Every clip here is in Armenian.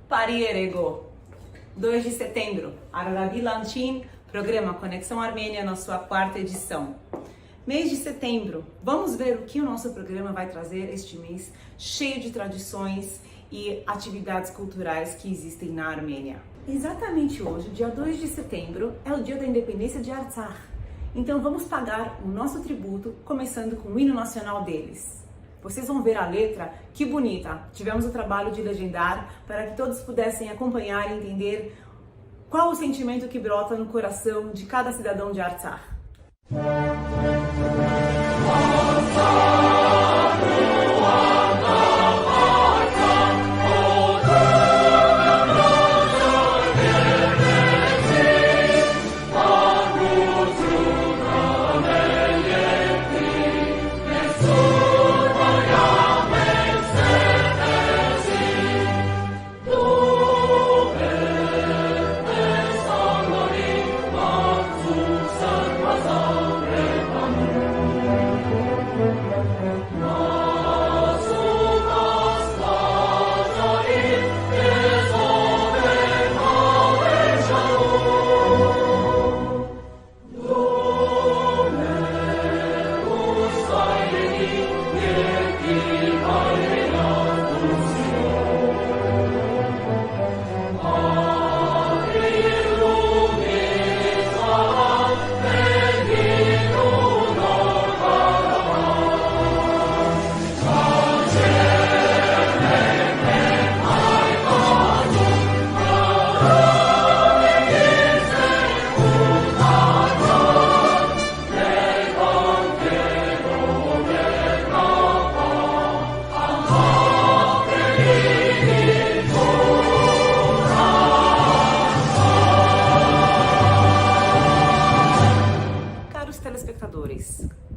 Parierego, 2 de setembro, Arabi Lanchin, programa Conexão Armênia na sua quarta edição. Mês de setembro, vamos ver o que o nosso programa vai trazer este mês, cheio de tradições e atividades culturais que existem na Armênia. Exatamente hoje, dia 2 de setembro, é o dia da independência de Artsakh. Então vamos pagar o nosso tributo, começando com o hino nacional deles. Vocês vão ver a letra, que bonita! Tivemos o trabalho de legendar para que todos pudessem acompanhar e entender qual o sentimento que brota no coração de cada cidadão de Artsakh.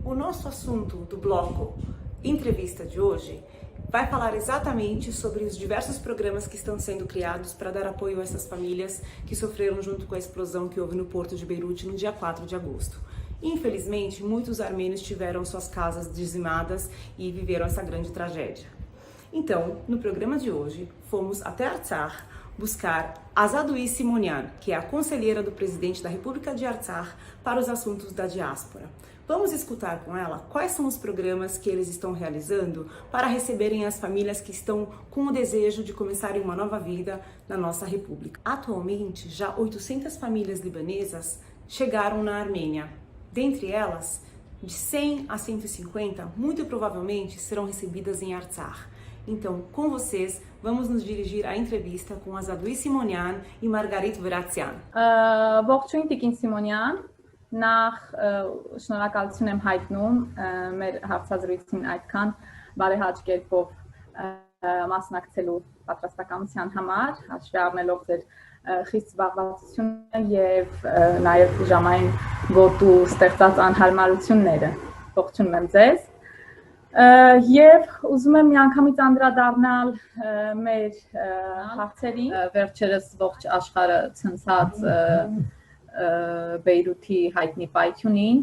O nosso assunto do bloco entrevista de hoje vai falar exatamente sobre os diversos programas que estão sendo criados para dar apoio a essas famílias que sofreram junto com a explosão que houve no porto de Beirute no dia 4 de agosto. Infelizmente, muitos armênios tiveram suas casas dizimadas e viveram essa grande tragédia. Então, no programa de hoje, fomos até Artsakh buscar Azadui Simonian, que é a conselheira do presidente da República de Artsakh para os assuntos da diáspora. Vamos escutar com ela quais são os programas que eles estão realizando para receberem as famílias que estão com o desejo de começarem uma nova vida na nossa república. Atualmente, já 800 famílias libanesas chegaram na Armênia. Dentre elas, de 100 a 150, muito provavelmente serão recebidas em Artsakh. Então, com vocês, vamos nos dirigir à entrevista com Azadui Simonian e Margarit Veratsian. Ողջույն Տիկին Սիմոնյան, նախ շնորհակալություն եմ հայտնում մեր հարցազրույցին այդքան բարեհաճ կերպով մասնակցելու պատրաստակամության համար, հաշվի առնելով ձեր խիստ զբաղվածությունը եւ նաեւ ժամային գոտու ստեղծած անհարմարությունները։ Ողջունում եմ ձեզ։ Եվ ուզում եմ միանգամից անդրադառնալ մեր հարցերին, վերջերս ողջ աշխարհը ցնցած Բեյրութի հայտնի պայթյունին,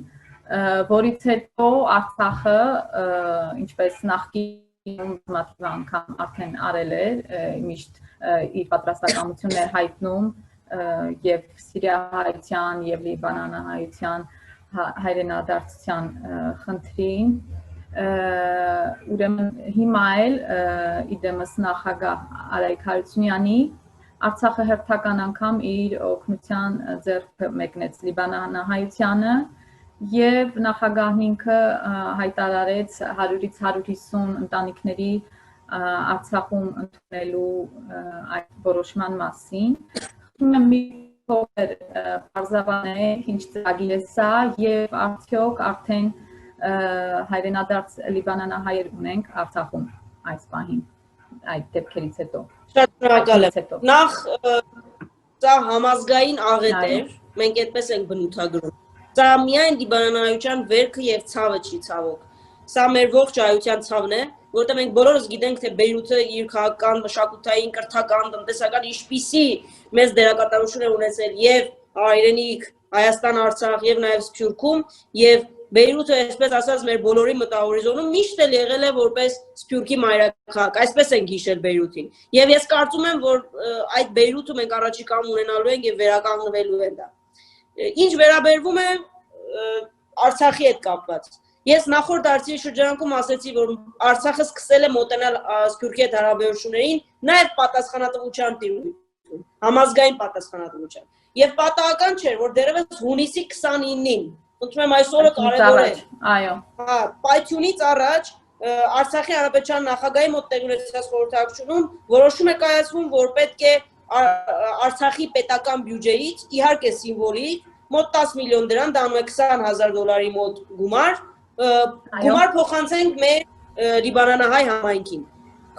որից հետո Արցախը, ինչպես նախկինում բազմաթիվ անգամ արդեն արել էր, միշտ իր պատրաստակամություններ հայտնում եւ սիրիահայության եւ լիբանանահայության հայրենադարձության խնդրին, ուրեմն հիմա էլ իդեմս նախագահ Արայք Հարությունյանի Արցախը հերթական անգամ իր օգնության ձեռքը մեկնեց Լիբանանահայությանը եւ նախագահն ինքը հայտարարեց 100-ից 150 ընտանիքների Արցախում ընդունելու այդ որոշման մասին։ Խնդրում եմ մի փոքր բարձրաբանել ինչ ծրագիր է սա եւ արդյոք արդեն հայրենադարձ լիբանանահայեր ունենք Արցախում այս պահին այդ դեպքերից հետո։ Շատ շնորհակալ եմ։ Նախ սա համազգային աղետ է, մենք այդպես ենք բնութագրում։ Սա միայն լիբանանահայության վերքը եւ ցավը չի ցավոք։ Սա մեր ողջ հայության ցավն է, որտեղ մենք բոլորս գիտենք, թե Բեյրութը իր քաղաքական, մշակութային, կրթական, տնտեսական ինչպիսի մեծ դերակատարություն է ունեցել եւ հայրենիք Հայաստան, Արցախ եւ նաեւ Սփյուռքում եւ Բեյրութը, այսպես ասած, մեր բոլորի մտահորիզոնում միշտ էլ եղել է որպես Սփյուռքի մայրաքաղաք, այսպես ենք հիշել Բեյրութին։ Եվ ես կարծում եմ, որ այդ Բեյրութը մենք առաջիկայում ունենալու ենք եւ վերականգնվելու է դա։ Ինչ վերաբերվում է Արցախի հետ կապված։ Ես նախորդ դարձի շրջանակում ասացի, որ Արցախը սկսել է մոտենալ Սփյուռքի հետ հարաբերություններին, նաև պատասխանատվության տիրույթում, համազգային պատասխանատվության։ Եվ պատահական չէր, որ դեռևս հունիսի 29-ին, ընդունում եմ այս օրը կարևոր է։ Այո։ Հա, պայթյունից առաջ Արցախի հանրապետության նախագահի մոտ տեղի ունեցած խորհրդակցությունում որոշում է կայացվում, որ պետք է Արցախի պետական բյուջեից, իհարկե սիմվոլիկ, մոտ 10 միլիոն դրամ, դա $20,000 մոտ գումար փոխանցենք մեր լիբանանահայ համայնքին։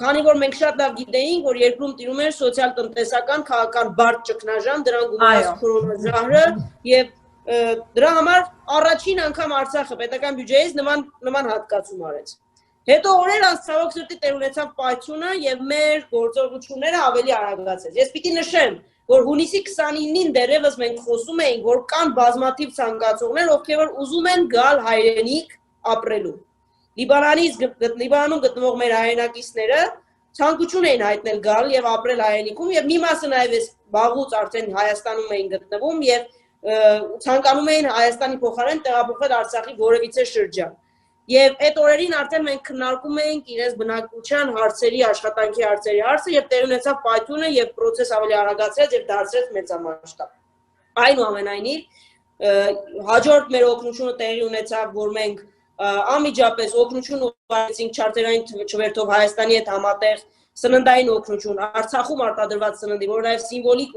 Քանի որ մենք շատ լավ գիտեինք, որ երկրում տիրում էր սոցիալ-տնտեսական քաղաքական բարդ ճգնաժամ, դրան գումարած քրոնաժահրը եւ դրա համար առաջին անգամ Արցախը պետական բյուջեից նման հատկացում արեց։ Հետո օրեր անց ցավոք սրտի տեղ ունեցավ պայթյունը եւ մեր գործողությունները ավելի արագացեց։ Ես պիտի նշեմ, որ հունիսի 29-ին դեռևս մենք խոսում էինք, որ կան բազմաթիվ ցանկացողներ, ովքեր որ ուզում են գալ հայրենիք ապրելու։ Լիբանանում գտնվող մեր հայրենակիցները ցանկություն էին հայտնել գալ եւ ապրել հայրենիքում եւ մի մասը նաեւ էս վաղուց արդեն Հայաստանում էին գտնվում եւ ցանկանում էին Հայաստանի փոխարեն տեղափոխվել Արցախի որևիցե շրջան։ Եվ այդ օրերին արդեն մենք քննարկում էինք իրենց բնակության հարցերի, աշխատանքի հարցերի հարցը եւ տեղ ունեցավ պայթյունը եւ process ավելի արագացրեց եւ դարձրեց մեծամասշտաբ։ Այնուամենայնիվ հաջորդ մեր օգնությունը տեղի ունեցավ, որ մենք անմիջապես օգնություն ուղարկեցինք չարտերային չվերթով Հայաստանի հետ համատեղ սննդային օգնություն, Արցախում արտադրված սննդի, որ նաեւ սիմվոլիկ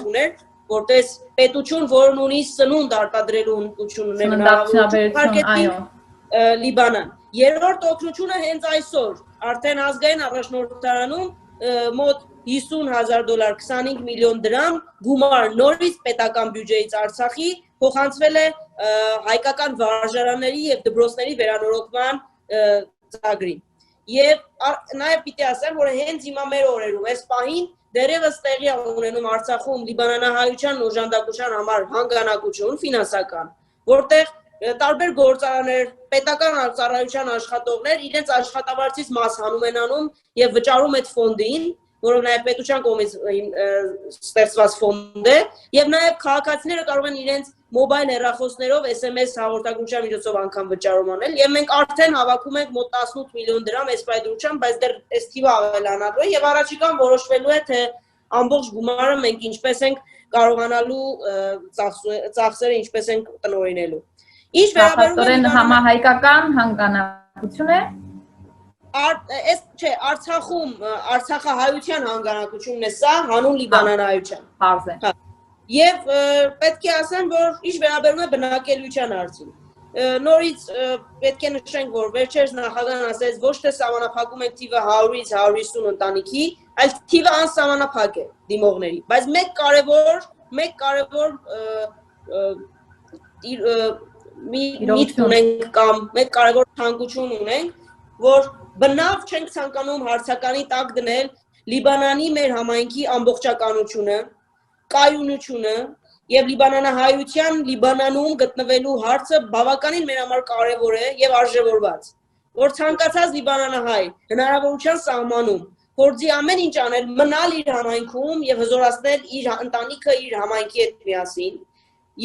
ուներ, որտես պետություն, որն ունի սնունդ արտադրելու հնարավորություն ունի Լիբանան։ Երրորդ օգնությունը հենց այսօր արդեն ազգային առաջնորդարանում մոտ $50,000, 25 միլիոն դրամ գումար նորից պետական բյուջեից Արցախի փոխանցվել է հայկական վարժարանների եւ դպրոցների վերանորոգման ծրագրին։ Եվ նաեւ պիտի ասեմ, որ հենց հիմա մեր օրերում այս պահին դեռևս տեղի է ունենում Արցախում լիբանանահայության օժանդակության համար հանգանակություն ֆինանսական, որտեղ տարբեր գործարաններ, պետական ծառայության աշխատողներ իրենց աշխատավարձից մաս հանում են անում եւ վճարում այդ ֆոնդին, որը նաեւ պետության կողմից ստեղծված ֆոնդ է, եւ նաեւ քաղաքացիները կարող են իրենց մոբայլ հեռախոսներով SMS հաղորդակցության միջոցով անգամ վճարում անել եւ մենք արդեն հավաքում ենք մոտ 18 միլիոն դրամ այս պայդրությամբ, բայց դեռ այս թիվը ավելանալու է եւ առաջիկան որոշվելու է թե ամբողջ գումարը մենք ինչպես ենք կարողանալու ծախսերը ինչպես ենք տնօրինելու։ Ինչ վերաբերում է համահայկական հանգանակություն է։ Այս չէ, Արցախում Արցախահայության հանգանակությունն է սա, հանուն լիբանանահայության։ Պարզ է։ Եվ պետք է ասեմ, որ ինչ վերաբերում է բնակելիության հարցին։ Նորից պետք է նշենք, որ վերջերս նախագահն ասեց, ոչ թե սահմանափակում ենք թիվը 100-ից 150 ընտանիքի, այլ թիվը անսահմանափակ է դիմողների։ Բայց մեկ կարևոր միտք ունենք կամ մեկ կարևոր ցանկություն ունենք, որ բնավ չենք ցանկանում հարցականի տակ դնել Լիբանանի մեր համայնքի ամբողջականությունը, կայունությունը եւ լիբանանահայության Լիբանանում գտնվելու հարցը բավականին մեր համար կարևոր է եւ արժեվորված, որ ցանկացած լիբանանահայ հնարավորության սահմանում փորձի ամեն ինչ անել մնալ իր համայնքում եւ հզորացնել իր ընտանիքը իր համայնքի հետ միասին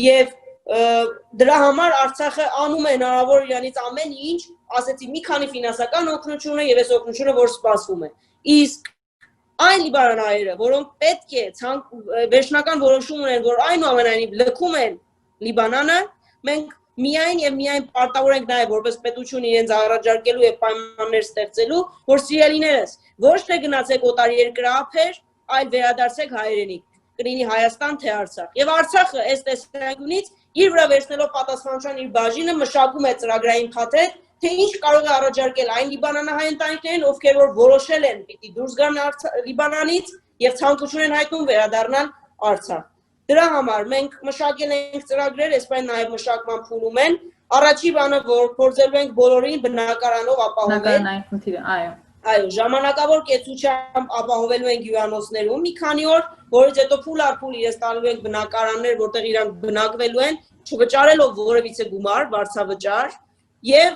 եւ դրա համար Արցախը անում է հնարավոր իրանից ամեն ինչ, ասեցի մի քանի ֆինանսական օգնություն եւ այս օգնությունը որ սպասվում է։ Իսկ այն լիբանանահայերը, որոնք պետք է վերջնական որոշում ունեն, որ այնուամենայնիվ լքում են Լիբանանը, մենք միայն եւ միայն պարտավոր ենք նաեւ որպես պետություն իրենց առաջարկելու եւ պայմաններ ստեղծելու, որ սիրելիներս ոչ թե գնացեք օտար երկրափեր, այլ վերադարձեք հայրենիք, կլինի Հայաստան թե Արցախ։ Եվ Արցախը այս տեսանկյունից իր վրա վերցնելով պատասխանատվության իր բաժինը մշակում է ծրագրային փաթեթ, թե ինչ կարող է առաջարկել այն լիբանանահայ ընտանիքներին, ովքեր որ որոշել են պիտի դուրս գան Լիբանանից եւ ցանկություն են հայտնում վերադառնալ Արցախ։ Դրա համար մենք մշակել ենք ծրագրեր, այսպես նաեւ մշակման փուլում են։ Առաջի բանը, որ փորձելու ենք բոլորին բնակարանով ապահովել։ Բնակարանային խնդիրը, այո։ Այո, ժամանակավոր կեցությամբ ապահովելու են հյուրանոցներում մի քանի օր, որից հետո փուլ իրենց տալու են բնակարաններ, որտեղ իրանք բնակվելու են, չվճարելով որևիցե գումար, վարձավճար, եւ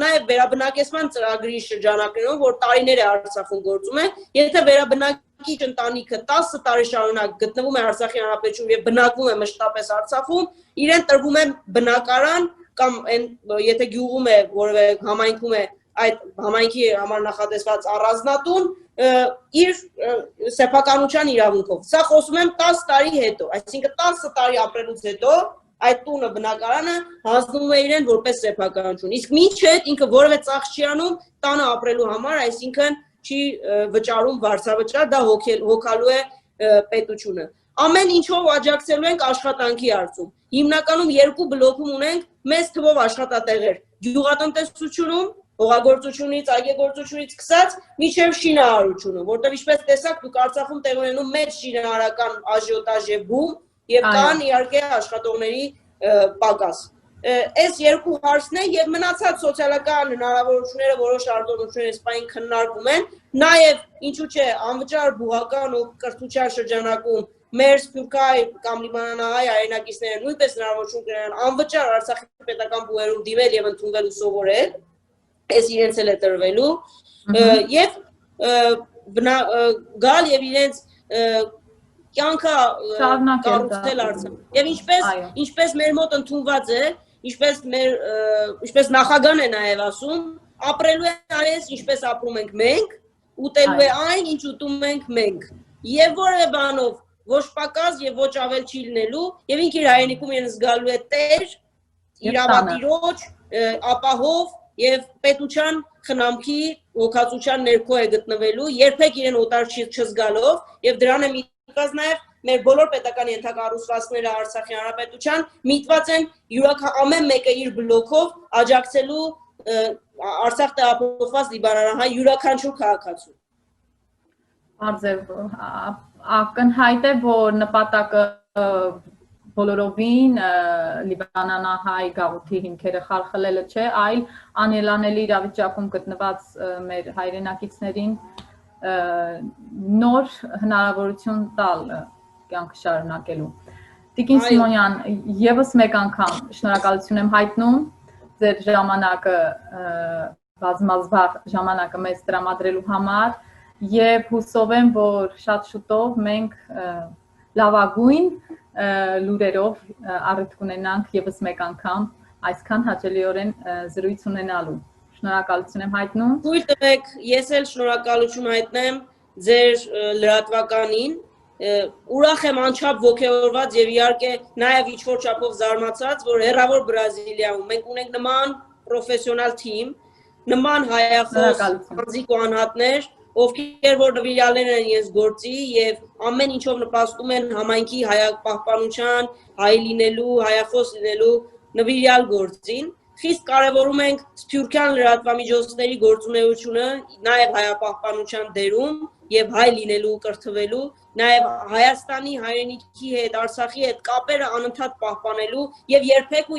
նաեւ վերաբնակեցման ծրագրի շրջանակներում, որ տարիներ է Արցախում գործում է, եթե վերաբնակիչ ընտանիքը 10 տարի շարունակ գտնվում է Արցախի Հանրապետությունում եւ բնակվում է մշտապես Արցախում, իրեն տրվում է բնակարան կամ եթե գյուղում է, որևէ համայնքում է այդ համայնքի համար նախատեսված առանձնատուն իր սեփականության իրավունքով։ Սա խոսում եմ 10 տարի հետո, այսինքն 10 տարի ապրելուց հետո այդ տունը բնակարանը հանձնում է իրեն որպես սեփականություն։ Իսկ մինչև ինքը որևէ ծախս չի անում տանը ապրելու համար, այսինքն չի վճարում վարձավճար, դա հոգալու է պետությունը։ Ամեն ինչով աջակցելու ենք աշխատանքի հարցում։ Հիմնականում երկու բլոքում ունենք մեծ թվով աշխատատեղեր՝ գյուղատնտեսությունում, հողագործությունից, այգեգործությունից սկսած մինչև շինարարությունում, որտեղ ինչպես տեսակ դուք Արցախում տեղ ունենում մեծ շինարարական աժիոտաժ եւ բում եւ կան իհարկե աշխատողների պակաս։ Այս երկու հարցն է եւ մնացած սոցիալական հնարավորությունները որոշ արտոնություններ սպային քննարկում են, նաեւ ինչու՞ չէ անվճար բուհական ու կրթության շրջանակում մեր Սփյուռքահայ կամ լիբանանահայ հայրենակիցները նույնպես հնարավորություն կունենան անվճար Արցախի պետական բուհերում դիմել եւ ընդունվել ու սովորել, այս իրենց էլ է տրվելու եւ գալ եւ իրենց կյանքը կառուցել Արցախ։ Եվ ինչպես մեր մոտ ընդունված է, ինչպես նախագահն է նաեւ ասում, ապրելու է այս ինչպես ապրում ենք մենք, ուտելու է այն, ինչ ուտում ենք մենք։ Եվ որևէ բանով ոչ պակաս եւ ոչ ավել չի լինելու, եւ ինքը իր հայրենիքում իրեն զգալու է տեր, իրավատիրոջ, ապահով եւ պետության խնամքի հոգացության ներքո է գտնվելու, երբեք իրեն օտար չզգալով եւ դրան է միտված նաեւ մեր բոլոր պետական ենթակառուցվածքները Արցախի Հանրապետության միտված են ամեն մեկը իր բլոկով աջակցելու Արցախ տեղափոխված լիբանանահայ յուրաքանչյուր քաղաքացու։ Ակնհայտ է, որ նպատակը բոլորովին լիբանանահայ գաղութի հիմքերը խարխլելը չէ, այլ անելանելի իրավիճակում գտնված մեր հայրենակիցներին նոր հնարավորություն տալ կյանքը շարունակելու։ Տիկին Սիմոնյան, եւս մեկ անգամ շնորհակալություն եմ հայտնում ձեր ժամանակը բազմազբաղ ժամանակը մեզ տրամադրելու համար եւ հուսով եմ, որ շատ շուտով մենք լավագույն լուրերով առիթ կունենանք եւս մեկ անգամ այսքան հաճելիորեն զրույց ունենալու։ Շնորհակալություն եմ հայտնում։ Թույլ տվեք, ես էլ շնորհակալություն հայտնեմ ձեր լրատվականին։ Ուրախ եմ անչափ ոգևորված եւ իհարկե նաեւ ինչ-որ չափով զարմացած, որ հեռավոր Բրազիլիայում մենք ունենք նման պրոֆեսիոնալ թիմ, նման հայախոս անձիկ ու անհատներ, ովքեր որ նվիրյալներ են ես գործի եւ ամեն ինչով նպաստում են համայնքի հայապահպանության, հայ լինելու, հայախոս լինելու նվիրյալ գործին։ Խիստ կարևորում ենք սփյուռքյան լրատվամիջոցների գործունեությունը նաև հայապահպանության դերում եւ հայ լինելու կրթվելու, նաև Հայաստանի հայրենիքի հետ, Արցախի հետ կապերը անընդհատ պահպանելու եւ երբեք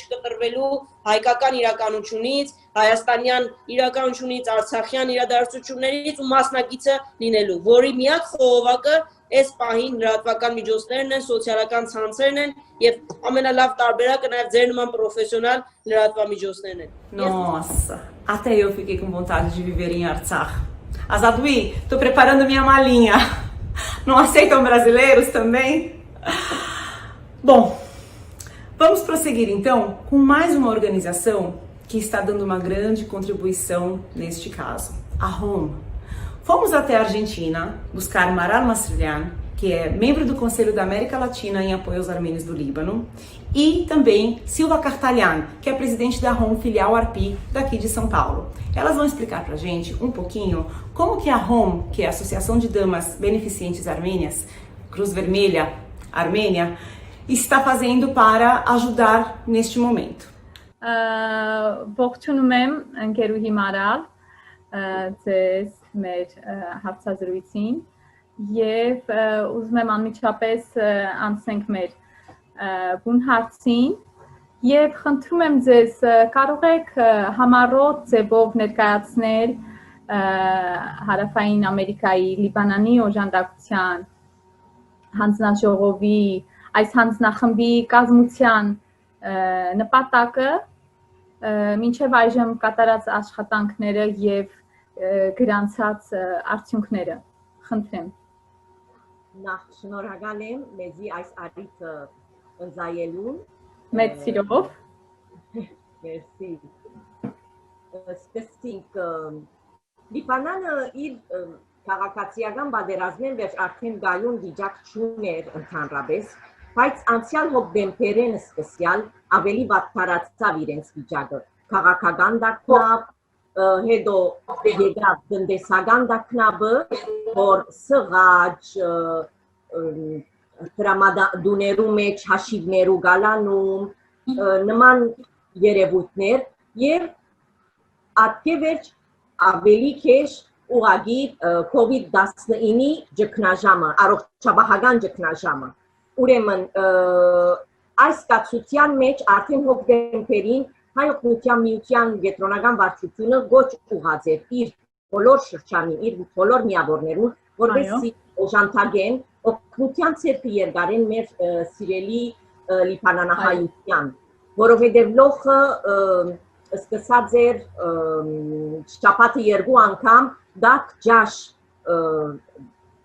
չկտրվելու հայկական իրականությունից, հայաստանյան իրականությունից, արցախյան իրադարձություններից ու մասնակիցը լինելու, որի միակ խողովակը այս պահին լրատվական միջոցներն են, սոցիալական ցանցերն են եւ ամենալավ տարբերակը նաեւ ձեր նման պրոֆեսիոնալ լրատվամիջոցներն են։ Nossa, até eu fiquei com vontade de viver em Artsakh. Azadui, tô preparando minha malinha. Não aceitam brasileiros também? Bom, vamos prosseguir então com mais uma organização que está dando uma grande contribuição neste caso, a ROM. Fomos até a Argentina buscar Maral Masrilhan, que é membro do Conselho da América Latina em apoio aos armênios do Líbano, e também Silva Kartalyan, que é presidente da ROM Filial Arpi, daqui de São Paulo. Elas vão explicar pra gente um pouquinho como que a ROM, que é a Associação de Damas Beneficentes Armênias, Cruz Vermelha Armênia, está fazendo para ajudar neste momento. Ողջունում եմ ընկերուհի Մարալ, ձեզ մեր հարցազրույցին եւ ուզում եմ անմիջապես անցնենք մեր բուն հարցին եւ խնդրում եմ ձեզ կարող եք համառոտ ձևով ներկայացնել Հարավային Ամերիկայի Լիբանանի օժանդակության հանձնաժողովի այս հանձնախմբի կազմության նպատակը մինչև այժմ կատարած աշխատանքները եւ գրանցած արդյունքները խնդրեմ Նախ շնորհակալ եմ մեզի այս առիթը ընձայելուն մեծ սիրով Մերսի Սկսենք Լիբանանը իր քաղաքացիական պատերազմին վերջ արդեն գայուն վիճակ չուներ ընդհանրապես բայց անցյալ հոկտեմբերին սկսյալ ավելի վատթարացավ իրենց վիճակը քաղաքական դակնապ հետո եկավ տնտեսական դակնապը որ սղաճ դրամադուներու մեջ հաշիվներու գալանում նման երևույթներ եւ ատկե վերջ ավելի քեշ ուղագի COVID-19-ի ճգնաժամը առողջապահական ճգնաժամը ուրեմն այս կացության մեջ արդեն հոկտեմբերին հայ օգնության միության գետրոնական վարչությունը գոչ ուղղած էր իր բոլոր շրջանին, իր բոլոր միավորներուն, որովհետեւ օժանդակեն օգնության ցերկը երկարեն մեր սիրելի լիբանանահայության, որովհետեւ լոխը սկսած էր շաբաթը երկու անգամ դակ ջաշ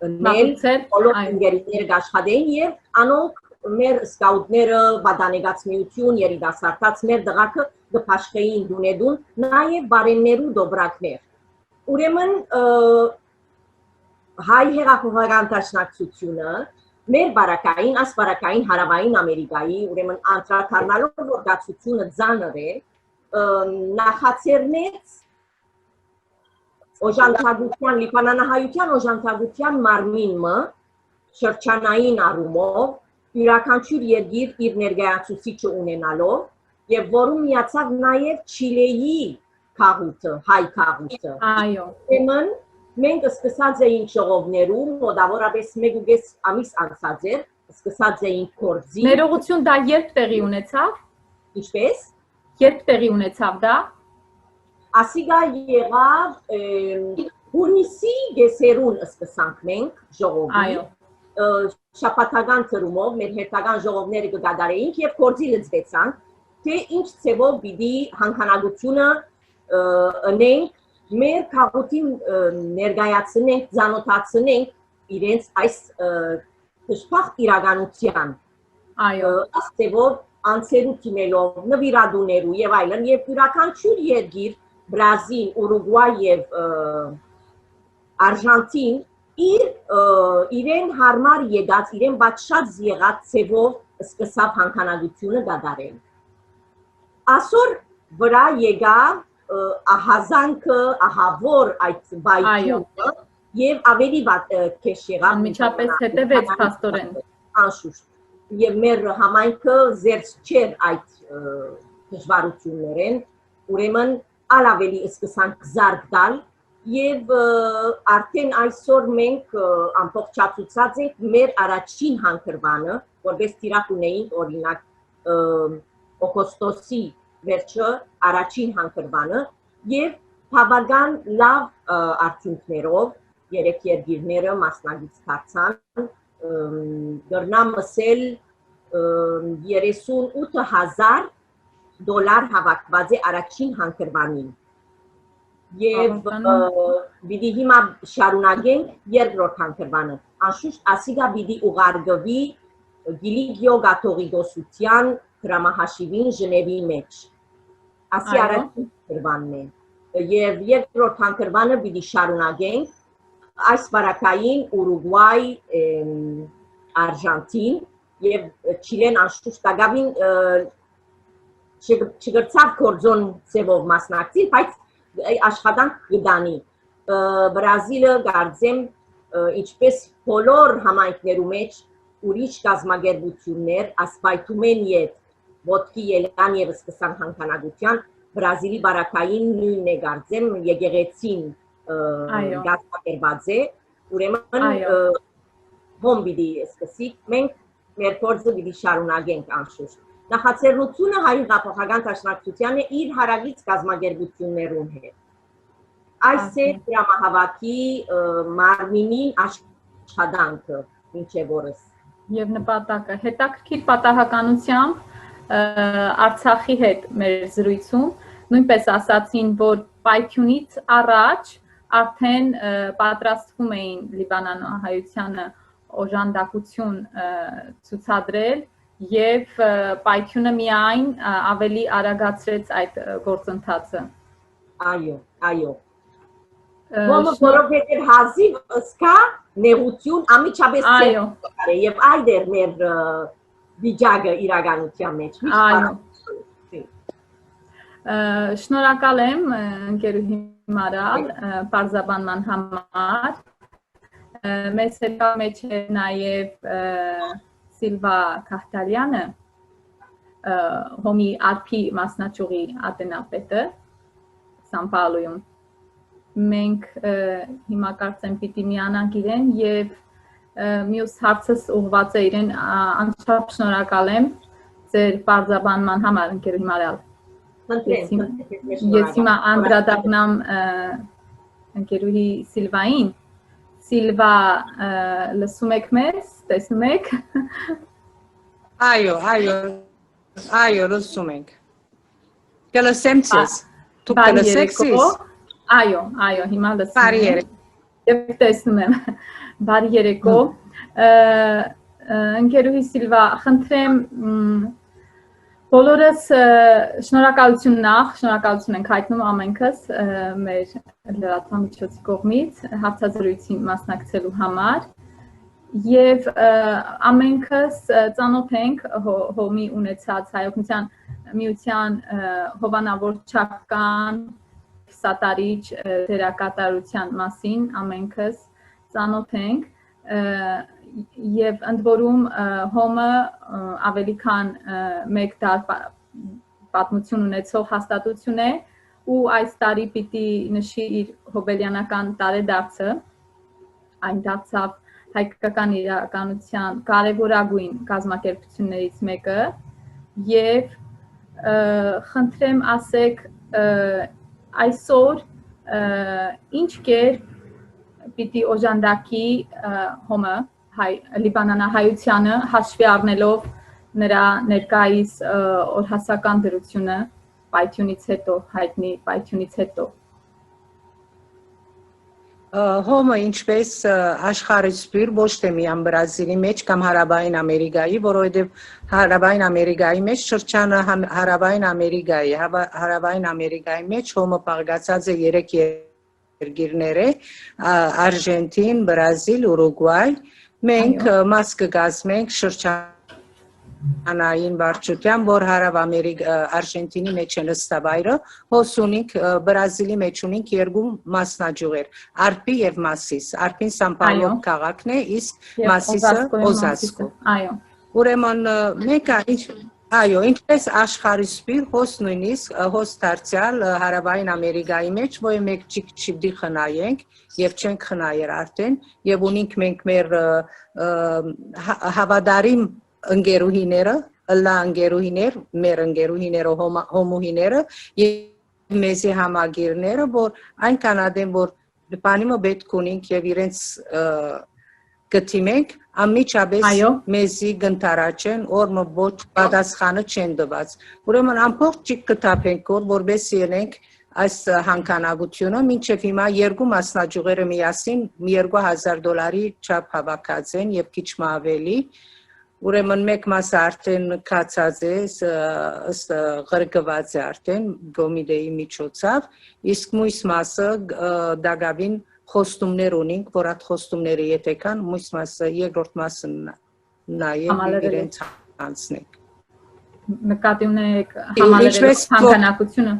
նել բոլոր ինգերիները աշխատեն եւ անոնք մեր սկաուտները, բադանեգաց միություն, երիտասարդաց մեր դղակը դպաշխեին դունեդուն, նաև բարեններու դոբրակներ։ Ուրեմն հայ հեղափոխական դաշնակցությունը մեր բարակային, այս բարակային հարավային Ամերիկայի, ուրեմն անդրադառնալով որ դաշնակցությունը ծանր է, նախաձեռնեց օժանդակության, լիբանանահայության օժանդակության մարմինը շրջանային առումով յուրաքանչյուր երկիր իր ներկայացուցիչը ունենալով եւ որում միացավ նաեւ Չիլեի քաղուտը, հայ քաղուտը։ Այո։ Ուրեմն մենք սկսած էինք ժողովներում, մոտավորապես 1.5 ամիս անցած էր, սկսած էինք կորձի։ Ներողություն դա երբ տեղի ունեցավ։ Ինչպես։ Երբ տեղի ունեցավ դա։ Ասիգա եղավ հունիսի գեսերուն սկսանք մենք ժողովի։ Այո։ Շաբաթական թրումով մեր հետագան ժողովները կգադարեինք եւ կորձի լծվեցանք թե ինչ ցեվով պիտի հանքանագությունը ընենք մեր քաղաքին ներկայացնենք ծանոթացնենք իրենց այս դժբախտ իրականության այո ըստեւով անցերու թիմելով նվիրատուներու եւ այլն եւ յուրաքանչյուր երկիր Բրազիլ, Ուրուգվայ եւ Արժանտին իրեն հարմար եկած, իրեն պատշաճ եղած ցևով սկսավ հանքանագությունը դադարել։ Այսօր վրա եկավ ահազանգը, ահավոր այդ բայթումը եւ ավելի քեշ եղավ։ Անմիջապես հետևեց փաստորեն։ Անշուշտ։ Եվ մեր համայնքը զերծ չէր այդ դժվարություններեն, ուրեմն ավելի սկսանք զարգ տալ Եվ արդեն այսօր մենք ամբողջացուցած ենք մեր առաջին հանքրվանը, որպես թիրախ ունեինք օրինակ օգոստոսի վերջը առաջին հանքրվանը եւ բավական լավ արդյունքներով երեք երկիրները մասնագիտ դարձան գրնամ ասել $38,000 հավաքված է առաջին հանքրվանին Եվ պիտի հիմա շարունակենք երկրորդ հանքրվանը անշուշտ ասիգա պիտի ուղարկվի Գիլիգիո Գաթողիկոսության դրամահաշիվին Ժնևի մեջ ասի առաջին հանքրվանն է եւ երկրորդ հանքրվանը պիտի շարունակենք այս բարակային Ուրուգվայ Արժանտին եւ Չիլեն անշուշտ դակավին չգրցավ կորձոն ծևով մասնակցի բայց աշխատանք գտանի Բրազիլը գարձեմ ինչպես բոլոր համայնքներու մեջ ուրիշ կազմակերպություններ ասպայթում են իդ ոտքի ելան եւ սկսան հանքանագության Բրազիլի բարակային նույնն է գարձեմ եկեղեցին գազམ-ակերված է ուրեմն հոմբիդի սկսի մենք մեր փորձը պիտի շարունակենք անշուշտ Նախաձեռնությունը հայ հեղափոխական դաշնակցությանը իր հարավից կազմակերպություններուն հետ։ Այս է դրամահավաքի մարմինի աշխատանքը մինչև օրս։ Եվ նպատակը հետաքրքիր պատահականությամբ Արցախի հետ մեր զրույցում նույնպես ասացին, որ պայթյունից առաջ արդեն պատրաստվում էին Լիբանանահայությանը օժանդակություն ցուցադրել եւ պայթյունը միայն ավելի արագացրեց այդ գործընթացը։ Այո։ Որովհետև հազիվ ըսկա նեղություն ամիջապես չէ եւ այդ էր մեր վիճակը իրականության մեջ։ Շնորհակալ եմ ընկերուհի Մարալ բարձաբանման համար։ Մեզ հետ մեջ է նաեւ Սիլվա Քահտալյանը, հոմի արփի մասնաճյուղի ատենապետը Սան Պաուլոյում։ Մենք հիմա կարծեմ պիտի միանանք իրեն եւ մյուս հարցս ուղղված է իրեն անչափ շնորհակալ եմ ձեր բարձաբանման համար ընկերուհի Մարալ։ Ես հիմա անդրադառնամ ընկերուհի Սիլվային։ Սիլվա լսում եք մեզ, տեսնում եք։ Այո, լսում ենք։ Կլսեմ ձեզ։ Դուք կլսեք ձեզ։ Այո, հիմա լսում եմ։ Եվ տեսնում եմ։ Բարի երեկո։ Ընկերուհի Սիլվա, խնդրեմ բոլորս շնորհակալություն ենք հայտնում ամենքս մեր լրատվամիջոցի կողմից հարցազրույցին մասնակցելու համար եւ ամենքս ծանոթ ենք հոմի ունեցած հայօգնության միության հովանավորչական սատարիչ դերակատարության մասին ամենքս ծանոթ ենք եւ ընդ որում հոմը ավելի քան 1 դար պատմություն ունեցող հաստատություն է ու այս տարի պիտի նշի իր հոբելյանական տարեդարձը այն դարձավ հայկական իրականության կարևորագույն կազմակերպություններից մեկը եւ խնդրեմ ասեք այսօր ինչ կերպ պիտի օժանդակի հոմը Լիբանանահայությանը հաշվի առնելով նրա ներկայիս օրհասական դրությունը պայթյունից հետո հայտնի պայթյունից հետո Հոմը ինչպես աշխարհի սպիր ոչ թե միայն Բրազիլի մեջ կամ Հարավային Ամերիկայի, որովհետև Հարավային Ամերիկայի մեջ շրջանը Հարավային Ամերիկայի, Հարավային Ամերիկայի մեջ հոմը պարգացած է 3 երկիրներ է Արժենտին, Բրազիլ, Ուրուգվայ Մենք մաս կգազմենք շրջանային վարչության, որ Հարավ Արժենտինի մեջ է նստավայրը, հոս ունենք Բրազիլի մեջ ունենք 2 մասնաճյուղեր, Արփի եւ Մասիս։ Արփին Սան Պաուլո քաղաքն է, իսկ Մասիսը Օզասկո։ Ուրեմն մեկը ինչպես աշխարհի սպիր հոս նույնիսկ հոս դարձյալ Հարավային Ամերիկայի մեջ, որ մենք չիպդի խնայենք եւ չենք խնայեր արդեն եւ ունենք մենք մեր հավատարիմ ընկերուհիները, լա ընկերուհիներ, մեր ընկերուհիները, հոմուհիները եւ մեզի համագիրները, որ այն կանադեն, որ բանիմը պետք ունենք եւ իրենց գտիմենք ամիջապես մեզի գնտարաչեն օրը ոչ պատասխանը չեն տված ուրեմն ամբողջ ճիգ կտապենք որպես ելենք այս հանքանակությունը մինչև հիմա 2 մասնաճյուղերը միասին $2000 չափ հավաքած են եւ քիչ ավելի ուրեմն մեկ մասը արդեն կացած է ըստ ղրկված է արդեն գոմիդեի միջոցով իսկ մյուս մասը դակավին խոստումներ ունենք, որ այդ խոստումները եթե կան, մյուս մասը, երկրորդ մասը նաև իրենց անցնենք։ Նկատի ունեք համալրելով հանքանակությունը։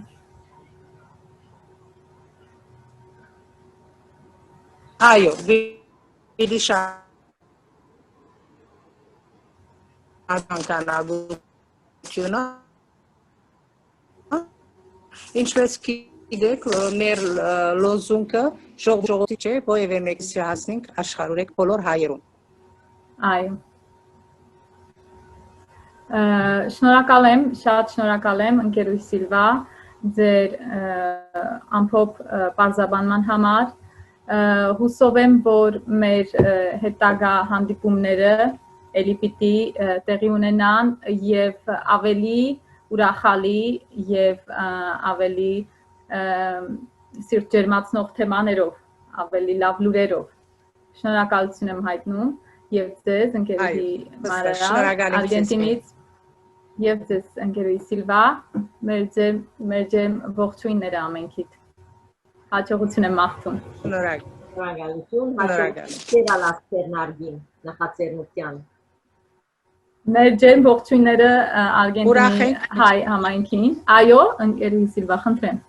Այո, պիտի հանքանակությունը ինչպես գիտեք, մեր լոզունգը ժողովրդի չէ, որևէ մեկի հասնենք աշխարհուրեք բոլոր հայերուն։ Այո։ Շնորհակալ եմ, շատ շնորհակալ եմ ընկերուհի Սիլվա ձեր ամփոփ բարձաբանման համար հուսով եմ որ մեր հետագա հանդիպումները ելի պիտի տեղի ունենան եւ ավելի ուրախալի եւ ավելի սիրտ ջերմացնող թեմաներով ավելի լավ լուրերով շնորհակալություն եմ հայտնում եւ ձեզ ընկերուհի Մարիա Արգենտինից եւ ձեզ ընկերուհի Սիլվա մեր ջեմ ողջույնները ամենքիդ հաջողություն եմ մաղթում շնորհակալություն հաջողություն Արգին նախաձեռնության մեր ջեմ ողջույնները Արգենտինի հայ համայնքին այո ընկերուհի Սիլվա խնդրեմ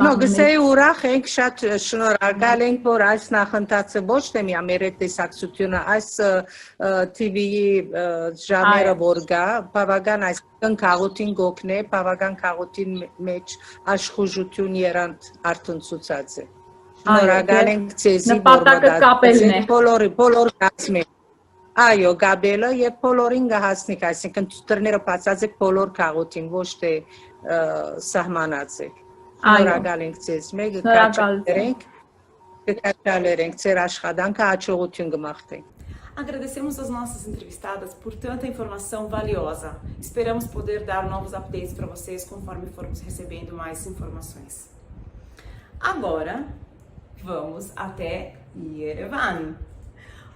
No, գսեի ուրախ ենք, շատ շնորհակալ ենք, որ այս նախընթացը ոչ թե միայն մեր տեսակցությունը, այս TV-ի ժամերը որ գա, բավական այսինքն քաղաքին գոքնե, բավական քաղաքին մեջ աշխուժություն երանդ արտնցուցած է։ Շնորհակալ ենք ցեզի, նպատակը կապելն է։ Բոլոր գացմեն։ Այո, գաբելը եւ բոլորին գահասնիկ, այսինքն ցուցերները բացած եք բոլոր քաղաքին, ոչ թե սահմանած եք։ Շնորհակալ ենք ձեզ, մեկը կաչալերենք, ձեր աշխատանքը հաջողություն կմաղթենք։ Agradecemos as nossas entrevistadas por tanta informação valiosa. Esperamos poder dar novos updates para vocês conforme formos recebendo mais informações. Agora, vamos até Yerevan.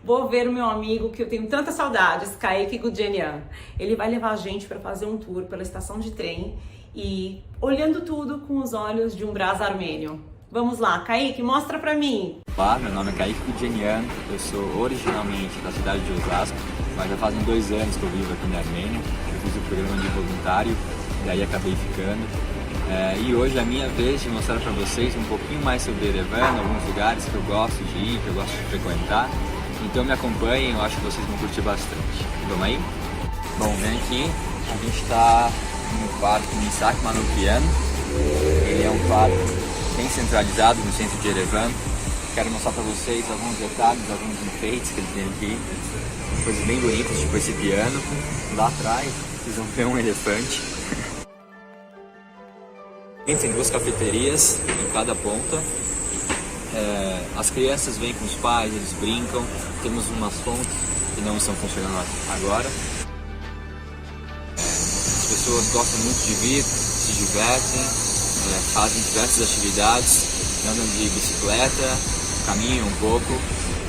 Vou ver o meu amigo que eu tenho tantas saudades, Kaique Gudjanian. Ele vai levar a gente para fazer um tour pela estação de trem e olhando tudo com os olhos de um brasa armênio. Vamos lá, Kaique, mostra pra mim. Olá, meu nome é Kaique Gudjanian, eu sou originalmente da cidade de Osasco, mas já fazem 2 anos que eu vivo aqui na Armênia. Eu fiz o programa de voluntário e aí acabei ficando. E hoje é a minha vez de mostrar pra vocês um pouquinho mais sobre Yerevan, alguns lugares que eu gosto de ir, que eu gosto de frequentar. Então me acompanhem, eu acho que vocês vão curtir bastante. Vamos aí? Bom, vem aqui, a gente está no Parque Misak Manukyan. Ele é um parque bem centralizado no centro de Yerevan. Quero mostrar para vocês alguns detalhes, alguns enfeites que ele tem aqui. Coisas bem bonitas, tipo esse piano. Lá atrás, vocês vão ver um elefante. Tem 2 cafeterias em cada ponta. As crianças vêm com os pais, eles brincam. Temos umas fontes que não estão funcionando agora. As pessoas gostam muito de vir, se divertem, fazem diversas atividades, andam de bicicleta, caminham um pouco.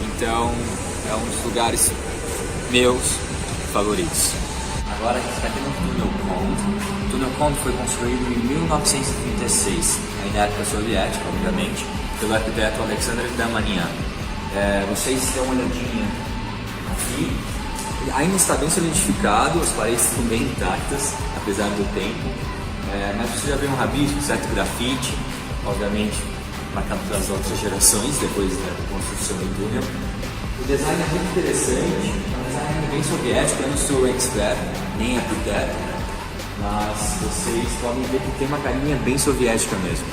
Então é um dos lugares meus favoritos. Agora a gente está aqui no Túnel Kond. O Túnel Kond foi construído em 1936, na época soviética, obviamente, pelo arquiteto Alexander Damanian. Vocês dão uma olhadinha aqui. Ainda está bem solidificado, as paredes estão bem intactas, apesar do tempo. Mas você já vê um rabisco, certo grafite, obviamente marcado pelas outras gerações, depois da construção do túnel. O design é muito interessante, é um design bem soviético, eu não sou expert, nem arquiteto, mas vocês podem ver que tem uma carinha bem soviética mesmo.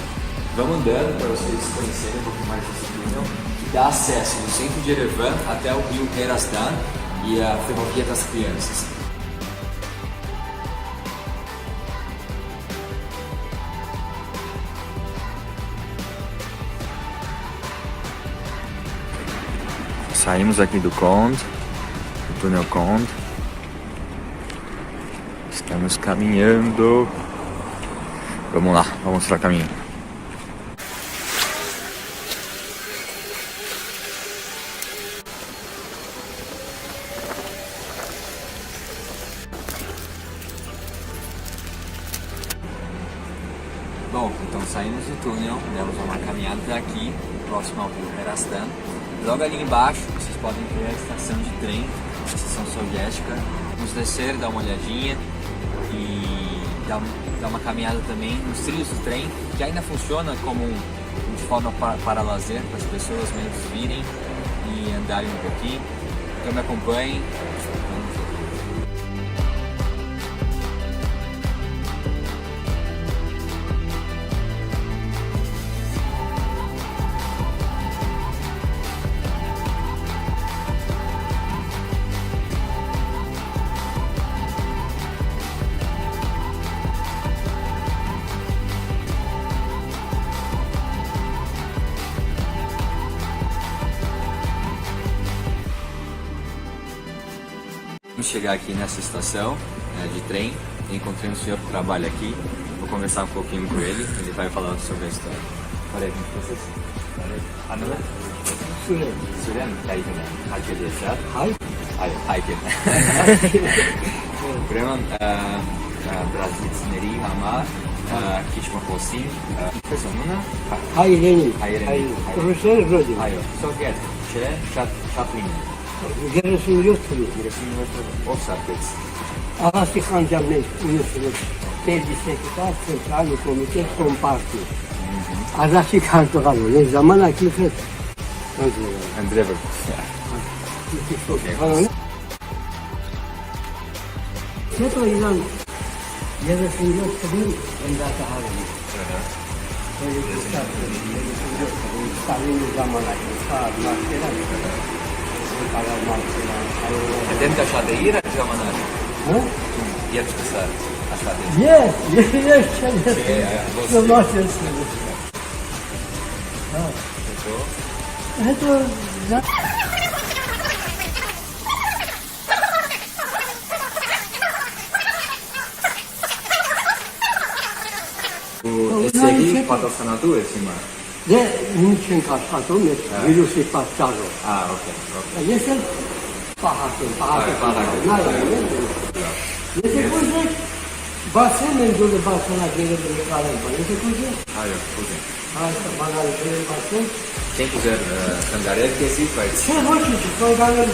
Vamos andando para vocês conhecerem um pouco mais desse túnel, que dá acesso do centro de Yerevan até o rio Erastan e a Ferrovia das Crianças. Saímos aqui do Kond, do túnel Kond. Estamos caminhando. Vamos lá, vou mostrar o caminho. Bom, então saímos do túnel, demos uma caminhada até aqui, próximo ao rio Erastan. Logo ali embaixo, vocês podem ver a estação de trem, a estação soviética. Vamos descer, dar uma olhadinha e dar uma caminhada também nos trilhos do trem, que ainda funciona como de forma para lazer, para as pessoas mesmo virem e andarem um pouquinho. Então me acompanhem. Vamos chegar aqui nessa estação de trem, encontrei um senhor que trabalha aqui, vou conversar um pouquinho com ele vai falar sobre a história. Olha aqui, vocês. Anladın? Süren kaygını hak ediyorsa. Hayır. Vreman brazilneri ama kiçma posim. Personuna? Hayır. Rusya Rodin. Hayır. Sovyet. Şatlini. Gerisi yoktu. O saatteyiz. Ağası Xancam'ın üniversitesi. Secretar Central do Comitê Comparto. Ağası Kantoğlu. Ne zaman akıllı. Andrever. Ne to ilan gerisi yoktu. Ben daha tahayyül. Böyle bir Stalin zamanı. Atent așa de ira zamanlar. Ești să așa de. Nu mă știu. Da. Esegi patrocinatu esima. De niçin kaçadım? Virüsü patladı. Ok. Este pahatul. Este coisa basın önce basına gelir bir kalem var. Este coisa. Hayır, bugün. Bana bir basın. Quem quiser cangareiro, que esse vai. Sen hoş musun? Soydanları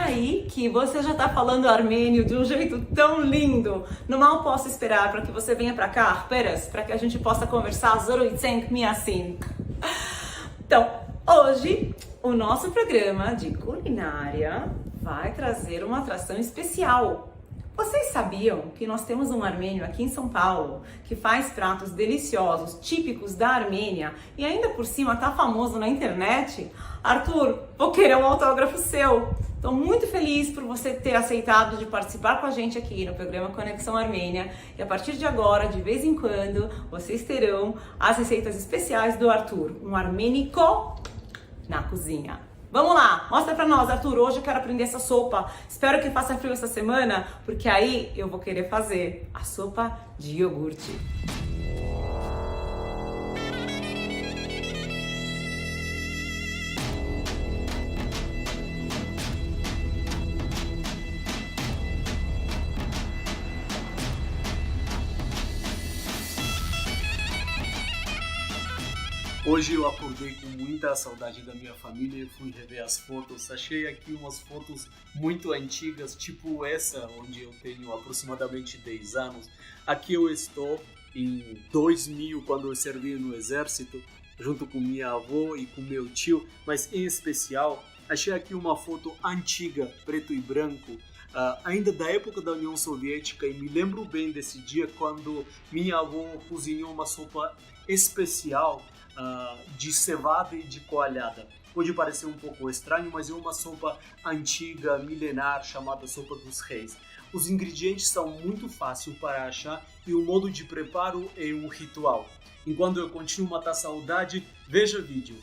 aí que você já tá falando armênio de um jeito tão lindo. No mal posso esperar para que você venha para cá, Arperas, para que a gente possa conversar Zoroitsenk Miasin. Então, hoje o nosso programa de culinária vai trazer uma atração especial. Vocês sabiam que nós temos um armênio aqui em São Paulo que faz pratos deliciosos, típicos da Armênia e ainda por cima tá famoso na internet? Arthur, vou querer um autógrafo seu. Estou muito feliz por você ter aceitado de participar com a gente aqui no programa Conexão Armênia e a partir de agora, de vez em quando, vocês terão as receitas especiais do Arthur, um armênico na cozinha. Vamos lá, mostra pra nós, Arthur. Hoje eu quero aprender essa sopa. Espero que faça frio essa semana, porque aí eu vou querer fazer a sopa de iogurte. Hoje eu acordei com muita saudade da minha família e fui rever as fotos. Achei aqui umas fotos muito antigas, tipo essa, onde eu tenho aproximadamente 10 anos. Aqui eu estou em 2000, quando eu servi no exército, junto com minha avó e com meu tio, mas em especial, achei aqui uma foto antiga, preto e branco, ainda da época da União Soviética, e me lembro bem desse dia quando minha avó cozinhou uma sopa especial de cevada e de coalhada. Pode parecer um pouco estranho, mas é uma sopa antiga, milenar, chamada sopa dos reis. Os ingredientes são muito fáceis para achar e o modo de preparo é um ritual. Enquanto eu continuo a matar saudade, veja o vídeo.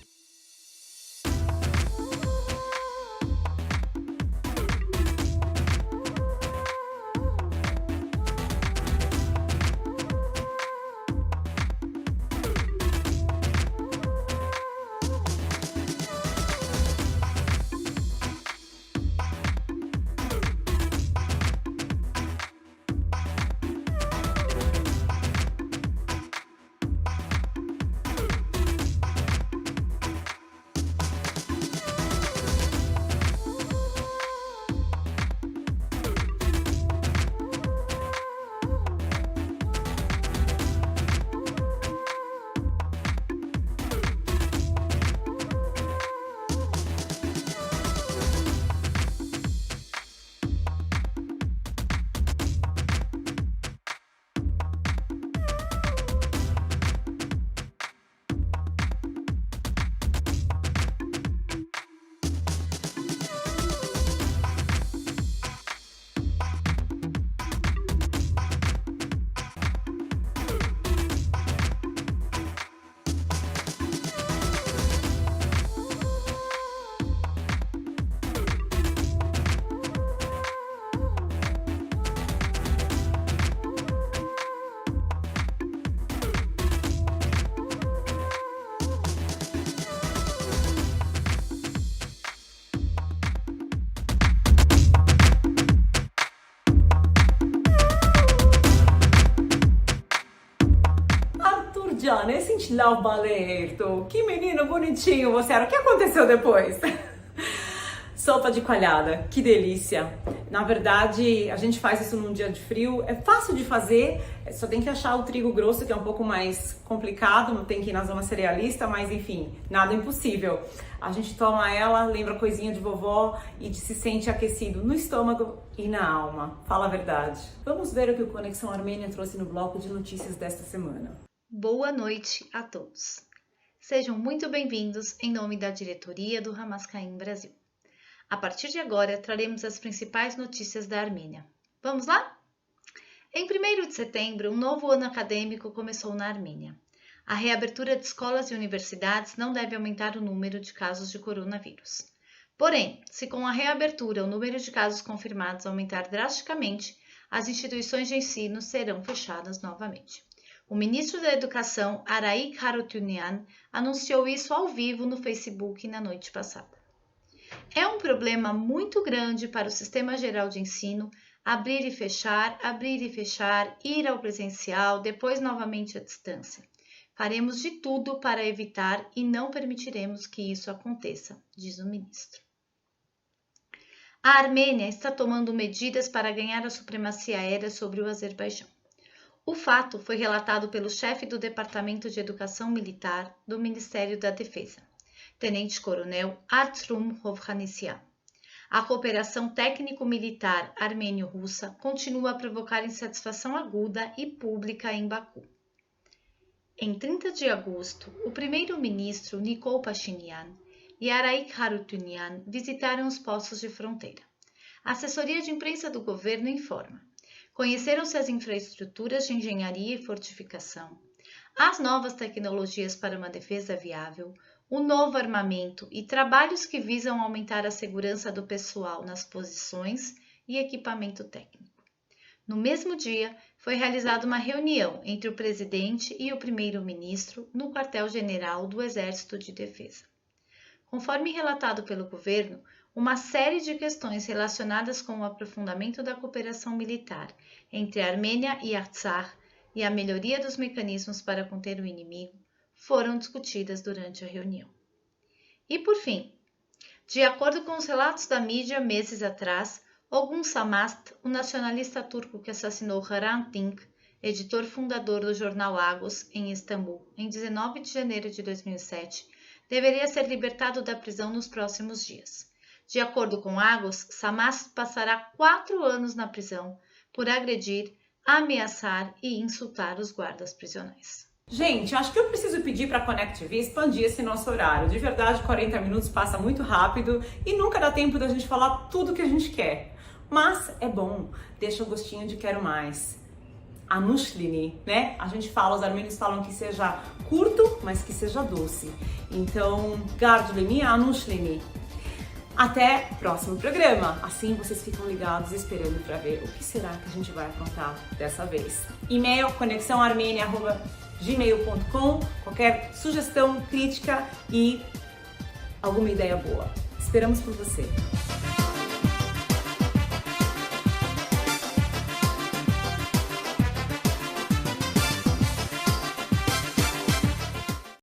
Esse Ballerto, que menino bonitinho você era. O que aconteceu depois? Sopa de coalhada, que delícia. Na verdade, a gente faz isso num dia de frio. É fácil de fazer, só tem que achar o trigo grosso, que é um pouco mais complicado, tem que ir na zona cerealista, mas enfim, nada impossível. A gente toma ela, lembra coisinha de vovó e se sente aquecido no estômago e na alma. Fala a verdade. Vamos ver o que o Conexão Armênia trouxe no bloco de notícias desta semana. Boa noite a todos. Sejam muito bem-vindos em nome da diretoria do Hamascaim Brasil. A partir de agora, traremos as principais notícias da Armênia. Vamos lá? Em 1º de setembro, um novo ano acadêmico começou na Armênia. A reabertura de escolas e universidades não deve aumentar o número de casos de coronavírus. Porém, se com a reabertura o número de casos confirmados aumentar drasticamente, as instituições de ensino serão fechadas novamente. O ministro da Educação, Araik Harutyunyan, anunciou isso ao vivo no Facebook na noite passada. É um problema muito grande para o Sistema Geral de Ensino abrir e fechar, ir ao presencial, depois novamente à distância. Faremos de tudo para evitar e não permitiremos que isso aconteça, diz o ministro. A Armênia está tomando medidas para ganhar a supremacia aérea sobre o Azerbaijão. O fato foi relatado pelo chefe do Departamento de Educação Militar do Ministério da Defesa, Tenente-Coronel Artrum Hovhannisyan. A cooperação técnico-militar armênio-russa continua a provocar insatisfação aguda e pública em Baku. Em 30 de agosto, o primeiro-ministro Nikol Pashinyan e Araik Harutyunyan visitaram os postos de fronteira. A assessoria de imprensa do governo informa: conheceram-se as infraestruturas de engenharia e fortificação, as novas tecnologias para uma defesa viável, o novo armamento e trabalhos que visam aumentar a segurança do pessoal nas posições e equipamento técnico. No mesmo dia, foi realizada uma reunião entre o presidente e o primeiro-ministro no quartel-general do Exército de Defesa. Conforme relatado pelo governo, uma série de questões relacionadas com o aprofundamento da cooperação militar entre a Armênia e Artsakh e a melhoria dos mecanismos para conter o inimigo foram discutidas durante a reunião. E por fim, de acordo com os relatos da mídia meses atrás, Olgun Samast, o nacionalista turco que assassinou Hrant Dink, editor fundador do jornal Agos, em Istambul, em 19 de janeiro de 2007, deveria ser libertado da prisão nos próximos dias. De acordo com Agos, Samast passará 4 anos na prisão por agredir, ameaçar e insultar os guardas prisionais. Gente, acho que eu preciso pedir para a Connect TV expandir esse nosso horário. De verdade, 40 minutos passa muito rápido e nunca dá tempo da gente falar tudo que a gente quer. Mas é bom, deixa um gostinho de quero mais. Anushlini, né? A gente fala, os armênios falam que seja curto, mas que seja doce. Então, Gardulini, Anushlini. Até o próximo programa. Assim vocês ficam ligados esperando para ver o que será que a gente vai aprontar dessa vez. E-mail conexãoarmênia@gmail.com. Qualquer sugestão, crítica e alguma ideia boa. Esperamos por você.